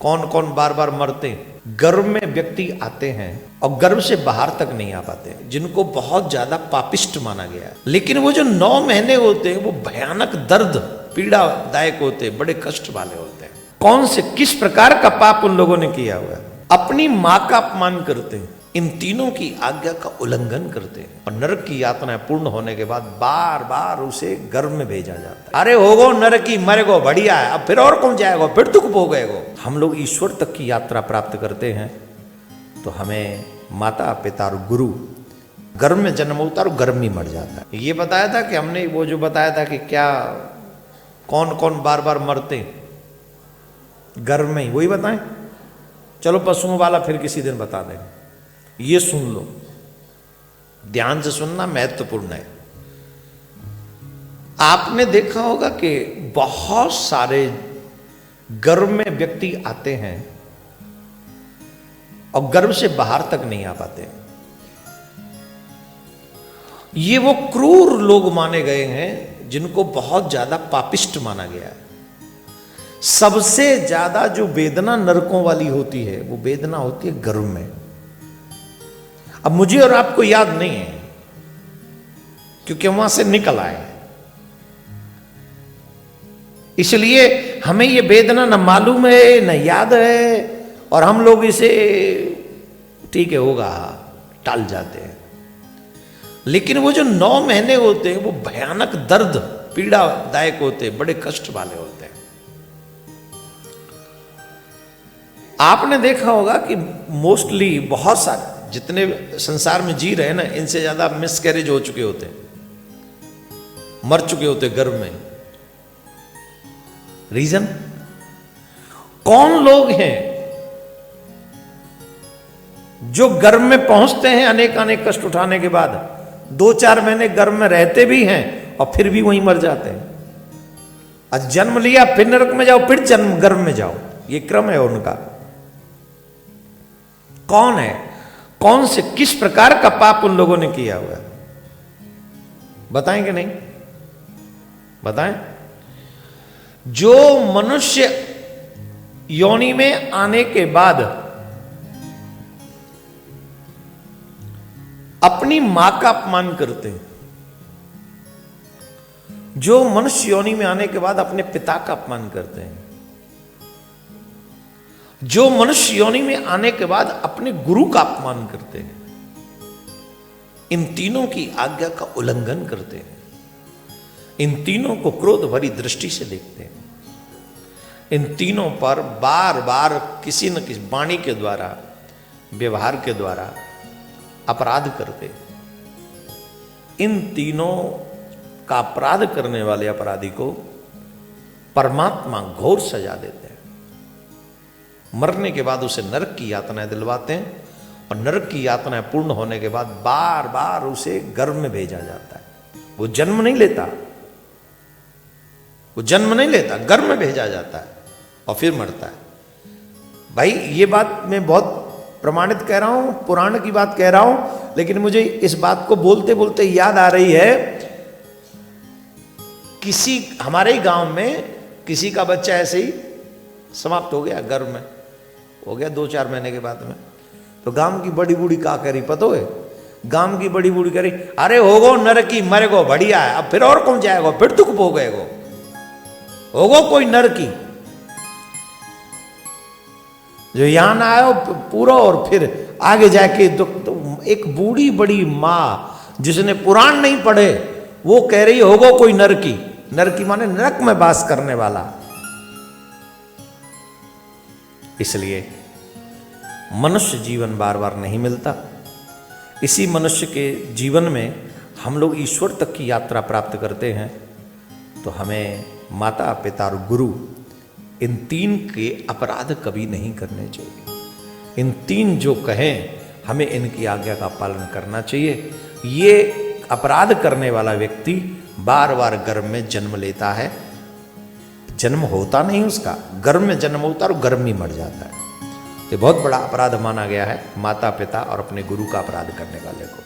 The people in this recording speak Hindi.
कौन कौन बार बार मरते हैं? गर्भ में व्यक्ति आते हैं और गर्भ से बाहर तक नहीं आ पाते, जिनको बहुत ज्यादा पापिष्ट माना गया है। लेकिन वो जो 9 महीने होते हैं वो भयानक दर्द पीड़ादायक होते हैं, बड़े कष्ट वाले होते हैं। कौन से किस प्रकार का पाप उन लोगों ने किया हुआ है? अपनी माँ का अपमान करते हैं, इन तीनों की आज्ञा का उल्लंघन करते हैं और नरक की यातना पूर्ण होने के बाद बार बार उसे गर्भ में भेजा जाता है। अरे होगो नरकी मरेगो बढ़िया है, अब फिर और कौन जाएगो, फिर दुख भोगेगो। हम लोग ईश्वर तक की यात्रा प्राप्त करते हैं तो हमें माता पिता और गुरु गर्भ में जन्म होता और गर्भ में मर जाता है। ये बताया था कि हमने वो जो बताया था कि क्या कौन कौन बार बार मरते गर्भ में ही, वही बताएं। चलो पशुओं वाला फिर किसी दिन बता देंगे। ये सुन लो, ध्यान से सुनना, महत्वपूर्ण है। आपने देखा होगा कि बहुत सारे गर्भ में व्यक्ति आते हैं और गर्भ से बाहर तक नहीं आ पाते। ये वो क्रूर लोग माने गए हैं जिनको बहुत ज्यादा पापिष्ट माना गया है। सबसे ज्यादा जो वेदना नरकों वाली होती है वो वेदना होती है गर्भ में। अब मुझे और आपको याद नहीं है क्योंकि वहां से निकल आए, इसलिए हमें ये वेदना न मालूम है न याद है और हम लोग इसे ठीक है होगा टाल जाते हैं। लेकिन वो जो 9 महीने होते हैं वो भयानक दर्द पीड़ादायक होते हैं, बड़े कष्ट वाले होते हैं। आपने देखा होगा कि मोस्टली बहुत सारे जितने संसार में जी रहे हैं ना, इनसे ज्यादा मिसकैरेज हो चुके होते, मर चुके होते गर्भ में। रीजन कौन लोग हैं जो गर्भ में पहुंचते हैं अनेक अनेक कष्ट उठाने के बाद, 2-4 महीने गर्भ में रहते भी हैं और फिर भी वहीं मर जाते हैं। आज जन्म लिया फिर नरक में जाओ, फिर जन्म गर्भ में जाओ, ये क्रम है उनका। कौन है? कौन से किस प्रकार का पाप उन लोगों ने किया हुआ है? बताएंगे नहीं? बताएं। जो मनुष्य योनि में आने के बाद अपनी मां का अपमान करते हैं, जो मनुष्य योनि में आने के बाद अपने पिता का अपमान करते हैं, जो मनुष्य योनि में आने के बाद अपने गुरु का अपमान करते हैं, इन तीनों की आज्ञा का उल्लंघन करते हैं, इन तीनों को क्रोध भरी दृष्टि से देखते हैं, इन तीनों पर बार बार किसी न किसी वाणी के द्वारा, व्यवहार के द्वारा अपराध करते हैं। इन तीनों का अपराध करने वाले अपराधी को परमात्मा घोर सजा देते हैं। मरने के बाद उसे नरक की यातनाएं दिलवाते हैं और नरक की यातनाएं पूर्ण होने के बाद बार बार उसे गर्भ में भेजा जाता है। वो जन्म नहीं लेता, वो जन्म नहीं लेता, गर्भ में भेजा जाता है और फिर मरता है। भाई ये बात मैं बहुत प्रमाणित कह रहा हूं, पुराण की बात कह रहा हूं, लेकिन मुझे इस बात को बोलते बोलते याद आ रही है। किसी हमारे ही गांव में किसी का बच्चा ऐसे ही समाप्त हो गया, गर्भ में हो गया 2-4 महीने के बाद में। तो गांव की बड़ी बूढ़ी का करी पता है? गांव की बड़ी बूढ़ी करी, अरे होगो नरकी मरेगो बढ़िया है, अब फिर और कौन जाएगो, फिर दुख भोगेगो, होगो कोई नरकी। जो यहां ना आयो पूरा और फिर आगे जाके एक बूढ़ी बड़ी मां जिसने पुराण नहीं पढ़े वो कह रही होगो कोई नरकी। नरकी माने नरक में वास करने वाला। इसलिए मनुष्य जीवन बार बार नहीं मिलता। इसी मनुष्य के जीवन में हम लोग ईश्वर तक की यात्रा प्राप्त करते हैं तो हमें माता पिता और गुरु इन 3 के अपराध कभी नहीं करने चाहिए। इन 3 जो कहें हमें इनकी आज्ञा का पालन करना चाहिए। ये अपराध करने वाला व्यक्ति बार बार गर्भ में जन्म लेता है, जन्म होता नहीं उसका, गर्भ में जन्म होता और गर्भ में मर जाता है। तो बहुत बड़ा अपराध माना गया है माता पिता और अपने गुरु का अपराध करने वाले को।